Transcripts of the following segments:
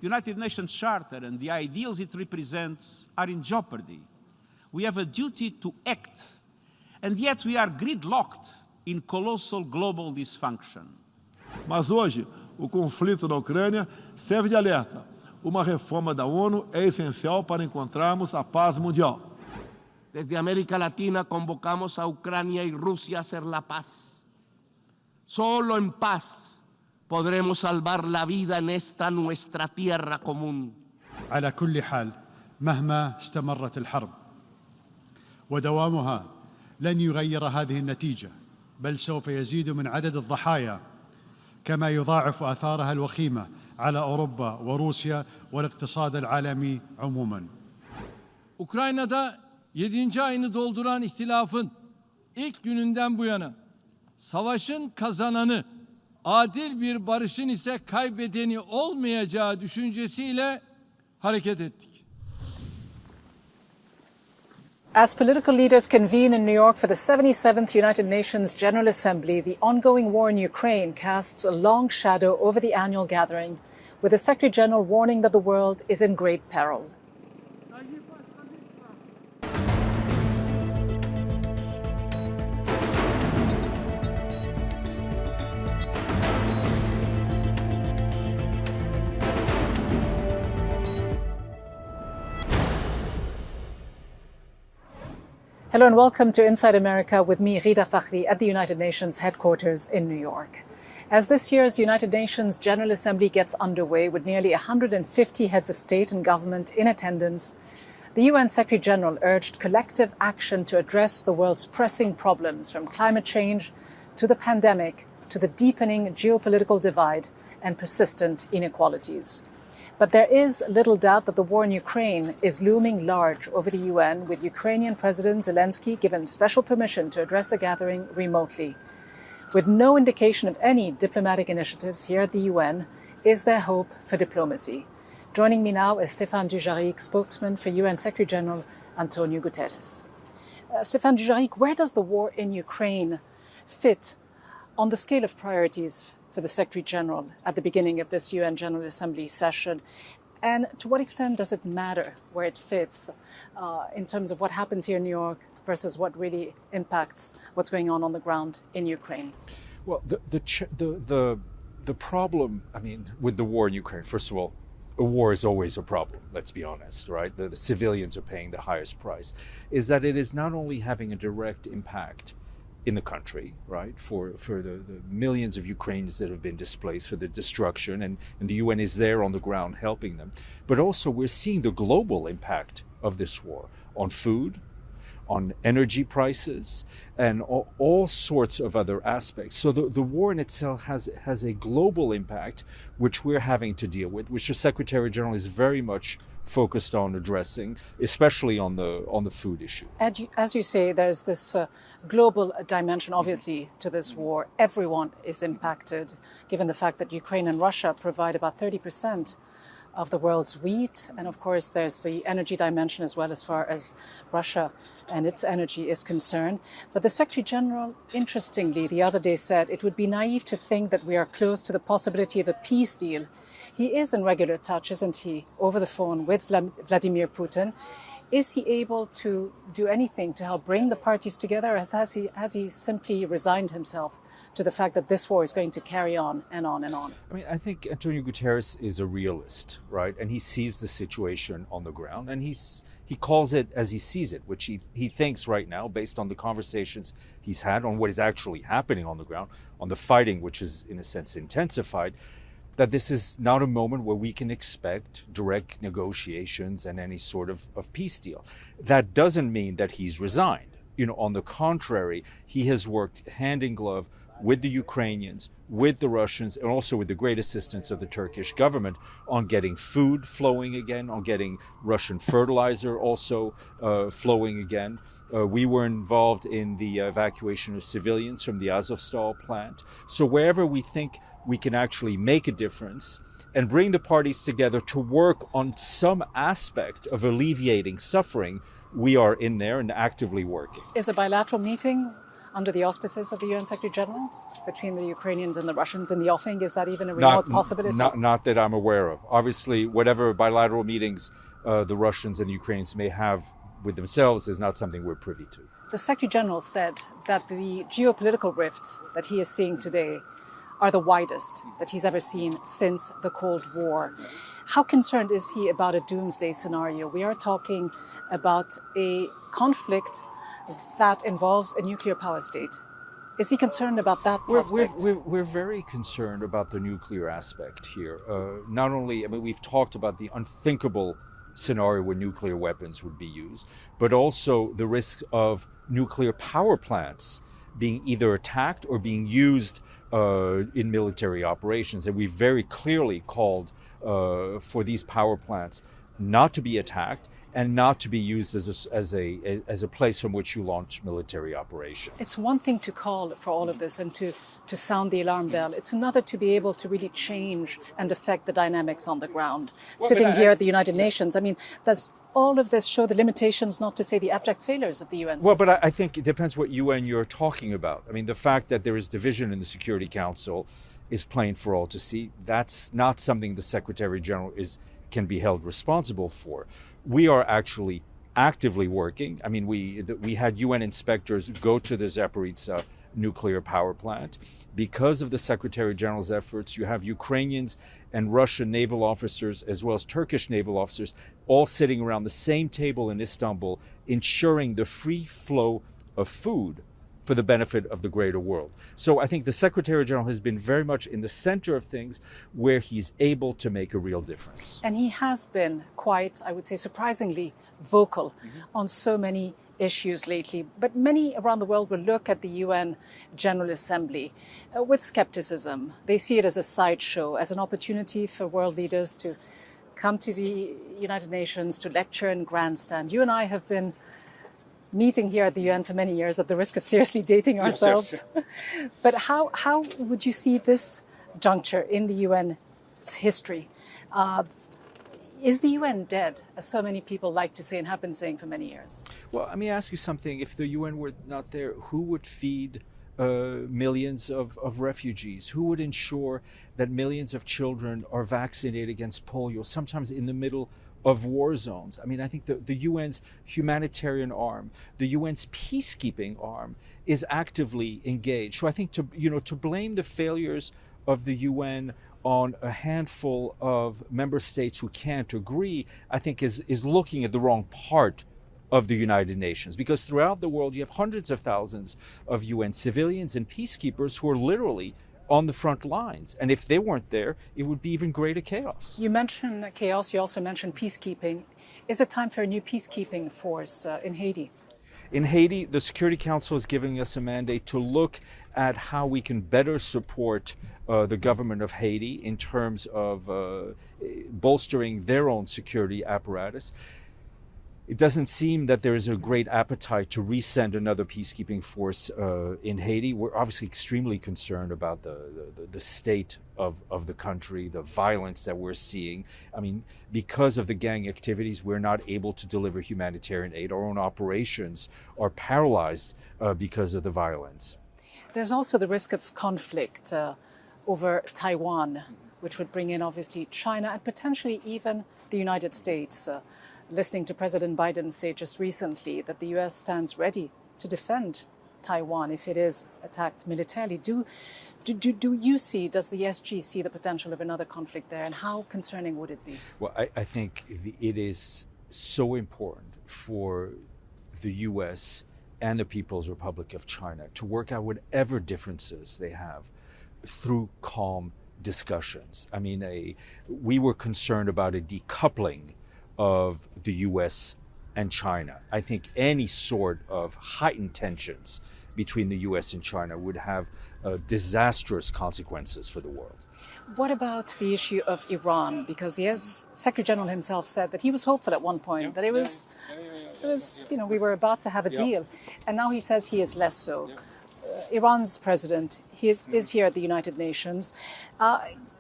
The United Nations Charter and the ideals it represents are in jeopardy. We have a duty to act, and yet we are gridlocked in colossal global dysfunction. Mas hoje, o conflito na Ucrânia serve de alerta. Uma reforma da ONU é essencial para encontrarmos a paz mundial. Desde América Latina convocamos a Ucrania y Rusia a hacer la paz. Solo en paz podremos salvar la vida en esta nuestra tierra común. على كل حال مهما استمرت الحرب ودوامها لن يغير هذه النتيجة، بل سوف يزيد من عدد الضحايا كما يضاعف آثارها الوخيمة على أوروبا وروسيا والاقتصاد العالمي عموما. Ukrayna'da 7. ayını dolduran ihtilafın ilk gününden bu yana savaşın kazananı, adil bir barışın ise kaybedeni olmayacağı düşüncesiyle hareket ettik. As political leaders convene in New York for the 77th United Nations General Assembly, the ongoing war in Ukraine casts a long shadow over the annual gathering, with the Secretary General warning that the world is in great peril. Hello and welcome to Inside America with me, Ghida Fakhry, at the United Nations headquarters in New York. As this year's United Nations General Assembly gets underway with nearly 150 heads of state and government in attendance, the UN Secretary General urged collective action to address the world's pressing problems, from climate change to the pandemic to the deepening geopolitical divide and persistent inequalities. But there is little doubt that the war in Ukraine is looming large over the UN, with Ukrainian President Zelensky given special permission to address the gathering remotely. With no indication of any diplomatic initiatives here at the UN, is there hope for diplomacy? Joining me now is Stephane Dujarric, spokesman for UN Secretary General Antonio Guterres. Stephane Dujarric, where does the war in Ukraine fit on the scale of priorities for the Secretary General at the beginning of this UN General Assembly session? And to what extent does it matter where it fits in terms of what happens here in New York versus what really impacts what's going on the ground in Ukraine? Well, the problem, I mean, with the war in Ukraine, first of all, a war is always a problem, let's be honest, right? The civilians are paying the highest price, is that it is not only having a direct impact in the country, right, for the millions of Ukrainians that have been displaced, for the destruction, and the UN is there on the ground helping them. But also we're seeing the global impact of this war on food, on energy prices, and all sorts of other aspects. So the war in itself has a global impact, which we're having to deal with, which the Secretary General is very much focused on addressing, especially on the food issue. As you say, there's this global dimension, obviously, to this war. Everyone is impacted, given the fact that Ukraine and Russia provide about 30% of the world's wheat. And of course, there's the energy dimension as well, as far as Russia and its energy is concerned. But the Secretary General, interestingly, the other day said it would be naive to think that we are close to the possibility of a peace deal. He is in regular touch, isn't he, over the phone with Vladimir Putin. Is he able to do anything to help bring the parties together, or has he simply resigned himself to the fact that this war is going to carry on and on and on? I mean, I think Antonio Guterres is a realist, right? And he sees the situation on the ground, and he calls it as he sees it, which he thinks right now, based on the conversations he's had on what is actually happening on the ground, on the fighting, which is in a sense intensified, that this is not a moment where we can expect direct negotiations and any sort of peace deal. That doesn't mean that he's resigned. You know, on the contrary, he has worked hand in glove with the Ukrainians, with the Russians, and also with the great assistance of the Turkish government on getting food flowing again, on getting Russian fertilizer also flowing again. We were involved in the evacuation of civilians from the Azovstal plant. So wherever we think we can actually make a difference and bring the parties together to work on some aspect of alleviating suffering, we are in there and actively working. Is a bilateral meeting under the auspices of the UN Secretary General between the Ukrainians and the Russians in the offing? Is that even a remote possibility? Not that I'm aware of. Obviously, whatever bilateral meetings the Russians and the Ukrainians may have with themselves is not something we're privy to. The Secretary General said that the geopolitical rifts that he is seeing today are the widest that he's ever seen since the Cold War. How concerned is he about a doomsday scenario? We are talking about a conflict that involves a nuclear power state. Is he concerned about that prospect? We're very concerned about the nuclear aspect here. Not only, we've talked about the unthinkable scenario where nuclear weapons would be used, but also the risk of nuclear power plants being either attacked or being used in military operations. And we very clearly called for these power plants not to be attacked and not to be used as a place from which you launch military operations. It's one thing to call for all of this and to sound the alarm bell. It's another to be able to really change and affect the dynamics on the ground. Sitting here at the United Nations, does all of this show the limitations, not to say the abject failures of the UN system? Well, but I think it depends what UN you're talking about. The fact that there is division in the Security Council is plain for all to see. That's not something the Secretary General can be held responsible for. We are actually actively working. We had UN inspectors go to the Zaporizhzhia nuclear power plant. Because of the Secretary General's efforts, you have Ukrainians and Russian naval officers, as well as Turkish naval officers, all sitting around the same table in Istanbul, ensuring the free flow of food for the benefit of the greater world. So I think the Secretary General has been very much in the center of things where he's able to make a real difference. And he has been quite, I would say, surprisingly vocal on so many issues lately. But many around the world will look at the UN General Assembly with skepticism. They see it as a sideshow, as an opportunity for world leaders to come to the United Nations to lecture and grandstand. You and I have been meeting here at the UN for many years at the risk of seriously dating ourselves. Yes. But how would you see this juncture in the UN's history? Is the UN dead, as so many people like to say and have been saying for many years? Well, let me ask you something. If the UN were not there, who would feed millions of refugees? Who would ensure that millions of children are vaccinated against polio, sometimes in the middle of war zones? I think the UN's humanitarian arm, the UN's peacekeeping arm is actively engaged. So I think to blame the failures of the UN on a handful of member states who can't agree, I think is looking at the wrong part of the United Nations. Because throughout the world, you have hundreds of thousands of UN civilians and peacekeepers who are literally on the front lines. And if they weren't there, it would be even greater chaos. You mentioned chaos, you also mentioned peacekeeping. Is it time for a new peacekeeping force in Haiti? In Haiti, the Security Council is giving us a mandate to look at how we can better support the government of Haiti in terms of bolstering their own security apparatus. It doesn't seem that there is a great appetite to resend another peacekeeping force in Haiti. We're obviously extremely concerned about the state of the country, the violence that we're seeing. Because of the gang activities, we're not able to deliver humanitarian aid. Our own operations are paralyzed because of the violence. There's also the risk of conflict over Taiwan, which would bring in obviously China and potentially even the United States. Listening to President Biden say just recently that the US stands ready to defend Taiwan if it is attacked militarily. Does the SG see the potential of another conflict there, and how concerning would it be? Well, I think it is so important for the US and the People's Republic of China to work out whatever differences they have through calm discussions. We were concerned about a decoupling of the US and China. I think any sort of heightened tensions between the US and China would have disastrous consequences for the world. What about the issue of Iran? Because the Secretary General himself said that he was hopeful at one point, that it was, we were about to have a deal. And now he says he is less so. Iran's president, he is here at the United Nations.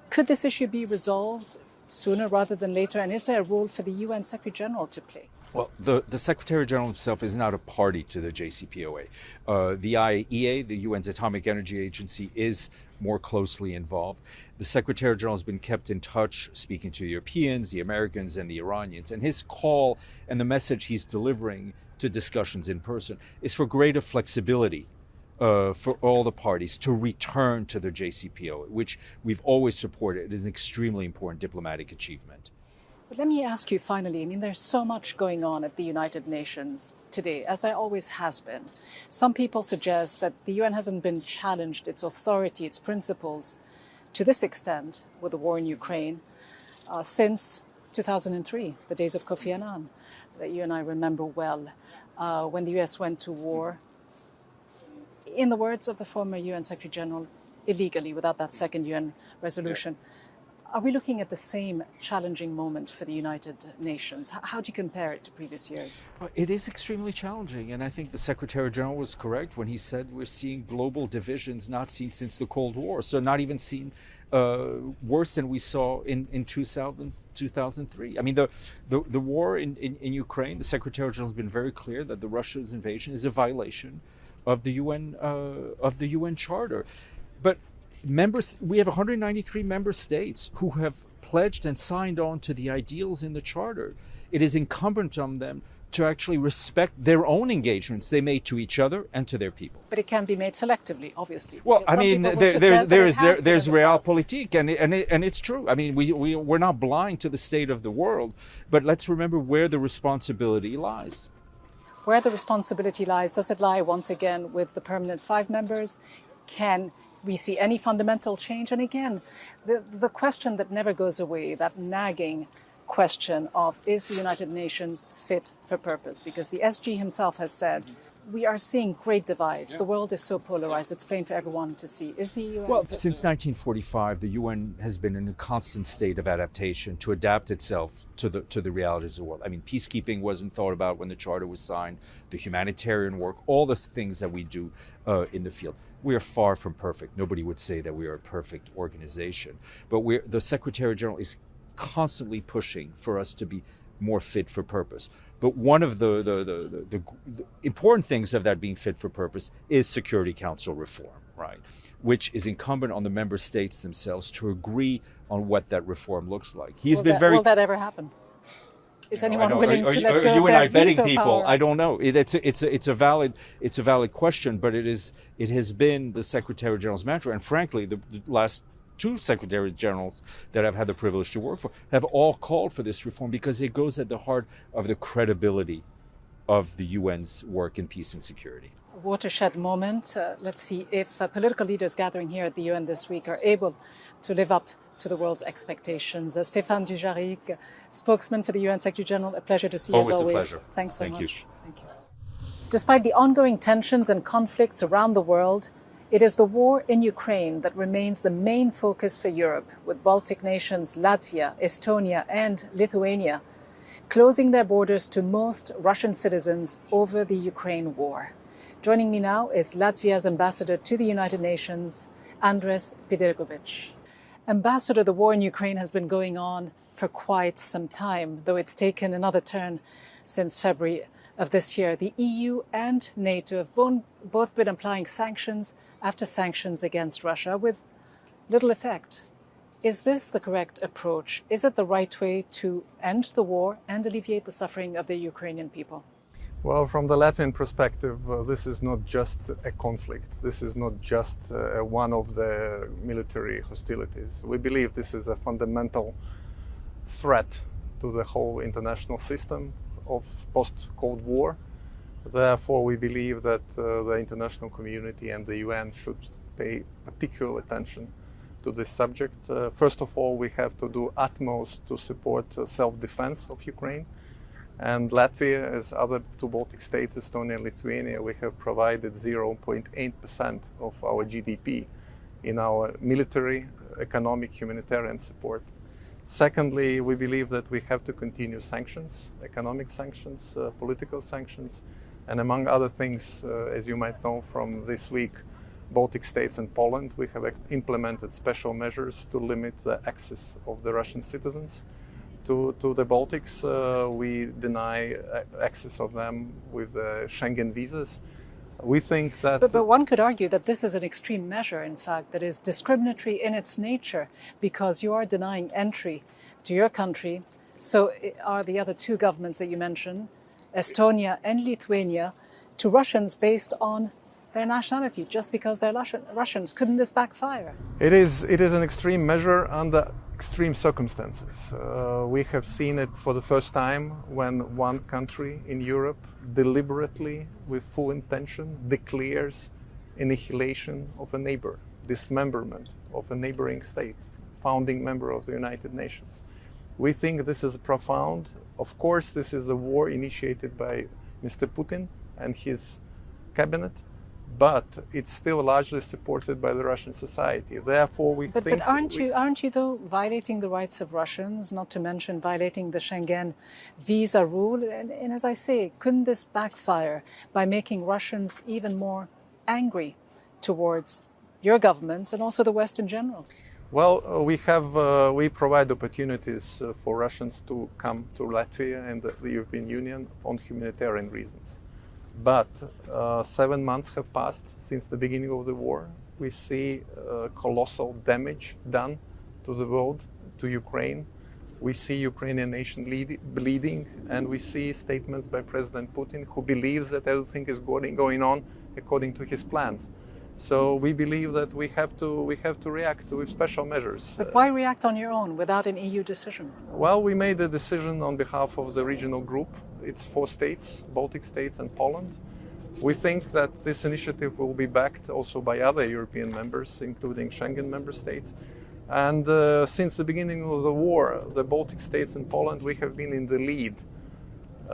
Could this issue be resolved sooner rather than later? And is there a role for the UN Secretary General to play? Well, the Secretary General himself is not a party to the JCPOA. The IAEA, the UN's Atomic Energy Agency, is more closely involved. The Secretary General has been kept in touch, speaking to the Europeans, the Americans, and the Iranians. And his call and the message he's delivering to discussions in person is for greater flexibility for all the parties to return to the JCPOA, which we've always supported. It is an extremely important diplomatic achievement. But let me ask you finally, I mean, there's so much going on at the United Nations today, as there always has been. Some people suggest that the UN hasn't been challenged, its authority, its principles, to this extent with the war in Ukraine since 2003, the days of Kofi Annan, that you and I remember well, when the US went to war, in the words of the former UN Secretary General, illegally, without that second UN resolution. Yeah. Are we looking at the same challenging moment for the United Nations? How do you compare it to previous years? Well, it is extremely challenging, and I think the Secretary General was correct when he said we're seeing global divisions not seen since the Cold War, so not even seen worse than we saw in 2003. I mean, the war in Ukraine, the Secretary General has been very clear that the Russia's invasion is a violation of the UN Charter. But we have 193 member states who have pledged and signed on to the ideals in the Charter. It is incumbent on them to actually respect their own engagements they made to each other and to their people. But it can be made selectively, obviously. Well, I mean, there's realpolitik, and it's true. I mean, we're not blind to the state of the world, but let's remember where the responsibility lies. Where the responsibility lies, does it lie once again with the permanent 5 members? Can we see any fundamental change? And again, the question that never goes away, that nagging question of, is the United Nations fit for purpose? Because the SG himself has said, we are seeing great divides. Yeah. The world is so polarized, it's plain for everyone to see. Is the UN Well, since 1945, the UN has been in a constant state of adaptation to adapt itself to the realities of the world. I mean, peacekeeping wasn't thought about when the Charter was signed, the humanitarian work, all the things that we do in the field. We are far from perfect. Nobody would say that we are a perfect organization. But the Secretary General is constantly pushing for us to be more fit for purpose. But one of the important things of that being fit for purpose is Security Council reform, right? Which is incumbent on the member states themselves to agree on what that reform looks like. Will that ever happen? Is anyone willing to let go of their you and I betting veto people? power? I don't know. It's a valid question, but it has been the Secretary General's mantra, and frankly, the last 2 Secretary Generals that I've had the privilege to work for have all called for this reform because it goes at the heart of the credibility of the UN's work in peace and security. A watershed moment. Let's see if political leaders gathering here at the UN this week are able to live up to the world's expectations. Stephane Dujarric, spokesman for the UN Secretary General, a pleasure to see you as always. Always a pleasure. Thanks so Thank much. You. Thank you. Despite the ongoing tensions and conflicts around the world, it is the war in Ukraine that remains the main focus for Europe, with Baltic nations Latvia, Estonia, and Lithuania closing their borders to most Russian citizens over the Ukraine war. Joining me now is Latvia's ambassador to the United Nations, Andrejs Pildegovics. Ambassador, the war in Ukraine has been going on for quite some time, though it's taken another turn since February of this year. The EU and NATO have both been applying sanctions after sanctions against Russia with little effect. Is this the correct approach? Is it the right way to end the war and alleviate the suffering of the Ukrainian people? Well, from the Latvian perspective, this is not just a conflict. This is not just one of the military hostilities. We believe this is a fundamental threat to the whole international system of post-Cold War. Therefore, we believe that the international community and the UN should pay particular attention to this subject. First of all, we have to do utmost to support self-defense of Ukraine. And Latvia, as other 2 Baltic states, Estonia and Lithuania, we have provided 0.8% of our GDP in our military, economic, humanitarian support. Secondly, we believe that we have to continue sanctions, economic sanctions, political sanctions, and among other things, as you might know from this week, Baltic states and Poland, we have implemented special measures to limit the access of the Russian citizens to the Baltics. We deny access of them with the Schengen visas. We think that... But one could argue that this is an extreme measure, in fact, that is discriminatory in its nature, because you are denying entry to your country. So are the other two governments that you mentioned, Estonia and Lithuania, to Russians based on their nationality, just because they're Russians. Couldn't this backfire? It is an extreme measure under extreme circumstances. We have seen it for the first time when one country in Europe deliberately, with full intention, declares annihilation of a neighbor, dismemberment of a neighboring state, founding member of the United Nations. We think this is profound. Of course, this is a war initiated by Mr. Putin and his cabinet, but it's still largely supported by the Russian society. Therefore, we think... But aren't you though violating the rights of Russians, not to mention violating the Schengen visa rule? And as I say, couldn't this backfire by making Russians even more angry towards your governments and also the West in general? Well, we provide opportunities for Russians to come to Latvia and the European Union on humanitarian reasons. But 7 months have passed since the beginning of the war. We see colossal damage done to the world, to Ukraine. We see Ukrainian nation bleeding, and we see statements by President Putin, who believes that everything is going on according to his plans. So we believe that we have to react with special measures. But why react on your own without an EU decision? Well, we made a decision on behalf of the regional group. It's 4 states, Baltic states and Poland. We think that this initiative will be backed also by other European members, including Schengen member states. And since the beginning of the war, the Baltic states and Poland, we have been in the lead.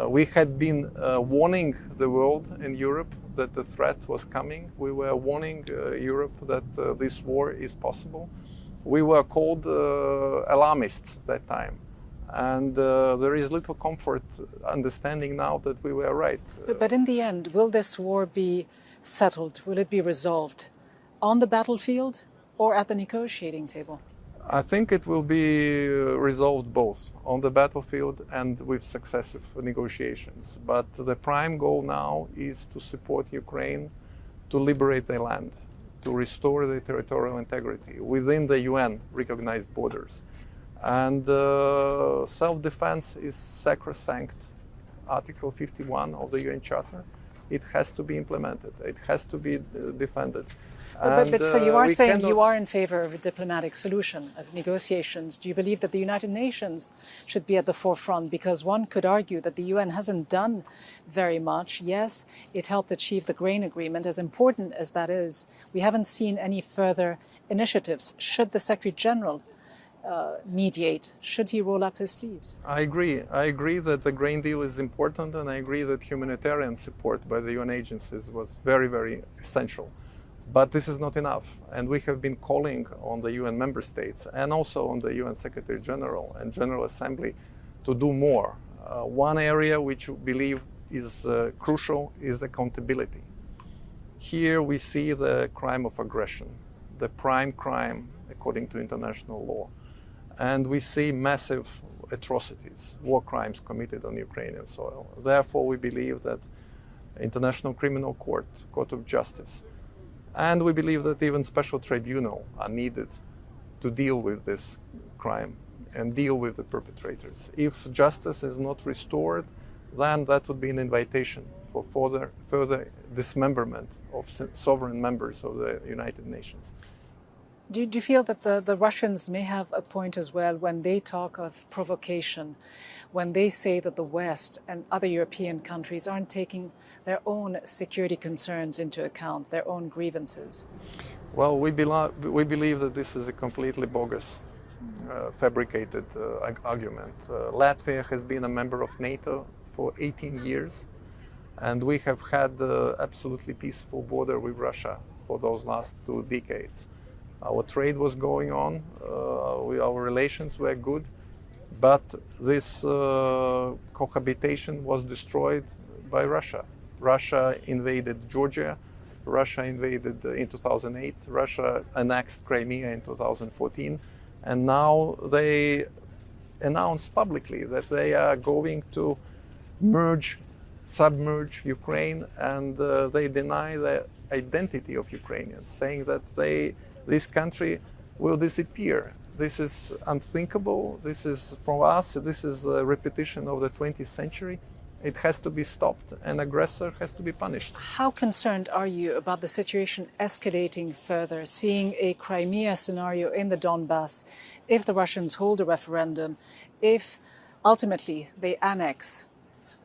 We had been warning the world and Europe that the threat was coming. We were warning Europe that this war is possible. We were called alarmists that time. And there is little comfort understanding now that we were right. But in the end, will this war be settled? Will it be resolved on the battlefield or at the negotiating table? I think it will be resolved both on the battlefield and with successive negotiations. But the prime goal now is to support Ukraine to liberate their land, to restore their territorial integrity within the UN recognized borders. And self-defense is sacrosanct. Article 51 of the UN Charter, it has to be implemented. It has to be defended. But so you are saying you are in favor of a diplomatic solution, of negotiations. Do you believe that the United Nations should be at the forefront? Because one could argue that the UN hasn't done very much. Yes, it helped achieve the grain agreement, as important as that is. We haven't seen any further initiatives. Should the Secretary General mediate? Should he roll up his sleeves? I agree. I agree that the grain deal is important, and I agree that humanitarian support by the UN agencies was very, very essential. But this is not enough, and we have been calling on the UN member states and also on the UN Secretary General and General Assembly to do more. One area which we believe is crucial is accountability. Here we see the crime of aggression, the prime crime according to international law. And we see massive atrocities, war crimes committed on Ukrainian soil. Therefore, we believe that International Criminal Court, Court of Justice, and we believe that even special tribunals are needed to deal with this crime and deal with the perpetrators. If justice is not restored, then that would be an invitation for further dismemberment of sovereign members of the United Nations. Do you feel that the Russians may have a point as well when they talk of provocation, when they say that the West and other European countries aren't taking their own security concerns into account, their own grievances? Well, we believe that this is a completely bogus, fabricated argument. Latvia has been a member of NATO for 18 years, and we have had an absolutely peaceful border with Russia for those last 2 decades. Our trade was going on, our relations were good, but this cohabitation was destroyed by Russia. Russia invaded Georgia, Russia invaded in 2008, Russia annexed Crimea in 2014, and now they announced publicly that they are going to submerge Ukraine, and they deny the identity of Ukrainians, saying that this country will disappear. This is unthinkable. This is, from us, this is a repetition of the 20th century. It has to be stopped. An aggressor has to be punished. How concerned are you about the situation escalating further, seeing a Crimea scenario in the Donbass, if the Russians hold a referendum, if ultimately they annex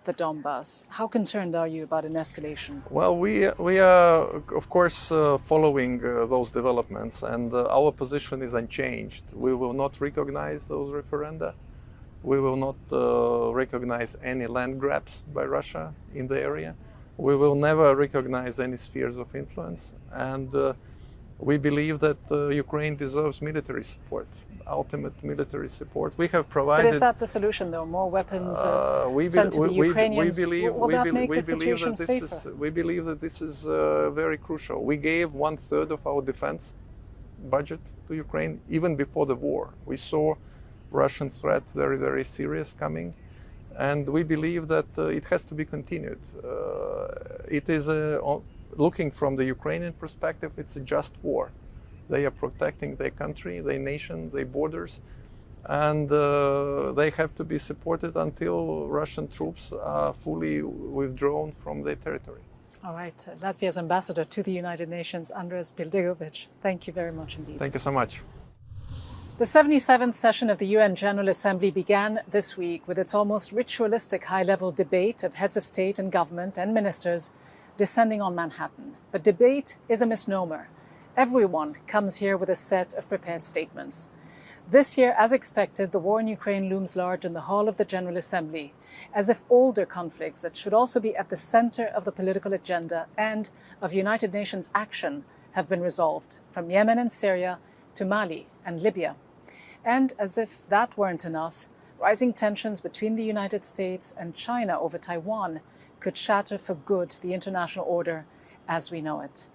the Donbass? How concerned are you about an escalation? Well, we are, of course, following those developments, and our position is unchanged. We will not recognize those referenda. We will not recognize any land grabs by Russia in the area. We will never recognize any spheres of influence. And we believe that Ukraine deserves military support, ultimate military support. We have provided... But is that the solution, though? More weapons sent to the Ukrainians? Will that make the situation safer? We believe that this is very crucial. We gave 1/3 of our defense budget to Ukraine even before the war. We saw Russian threat very, very serious coming, and we believe that it has to be continued. It is, looking from the Ukrainian perspective, it's a just war. They are protecting their country, their nation, their borders, and they have to be supported until Russian troops are fully withdrawn from their territory. All right. Latvia's ambassador to the United Nations, Andrejs Pildegovics, thank you very much indeed. Thank you so much. The 77th session of the UN General Assembly began this week with its almost ritualistic high-level debate of heads of state and government and ministers descending on Manhattan. But debate is a misnomer. Everyone comes here with a set of prepared statements. This year, as expected, the war in Ukraine looms large in the hall of the General Assembly, as if older conflicts that should also be at the center of the political agenda and of United Nations action have been resolved, from Yemen and Syria to Mali and Libya. And as if that weren't enough, rising tensions between the United States and China over Taiwan could shatter for good the international order as we know it.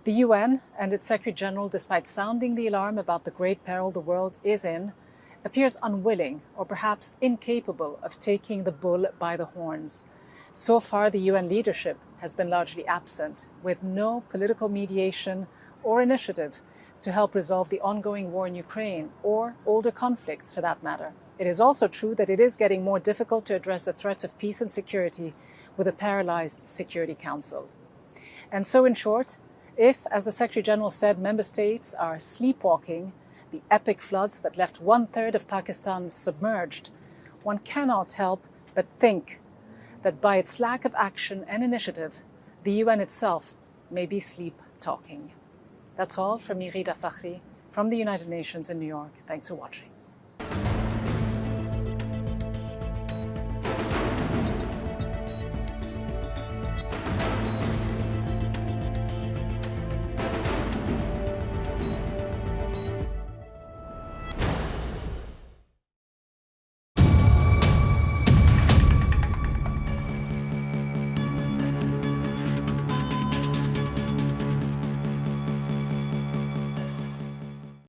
The UN and its Secretary General, despite sounding the alarm about the great peril the world is in, appears unwilling or perhaps incapable of taking the bull by the horns. So far, the UN leadership has been largely absent, with no political mediation or initiative to help resolve the ongoing war in Ukraine or older conflicts for that matter. It is also true that it is getting more difficult to address the threats of peace and security with a paralyzed Security Council. And so, in short, if, as the Secretary General said, member states are sleepwalking the epic floods that left 1/3 of Pakistan submerged, one cannot help but think that by its lack of action and initiative, the UN itself may be sleep-talking. That's all from me, Ghida Fakhry, from the United Nations in New York. Thanks for watching.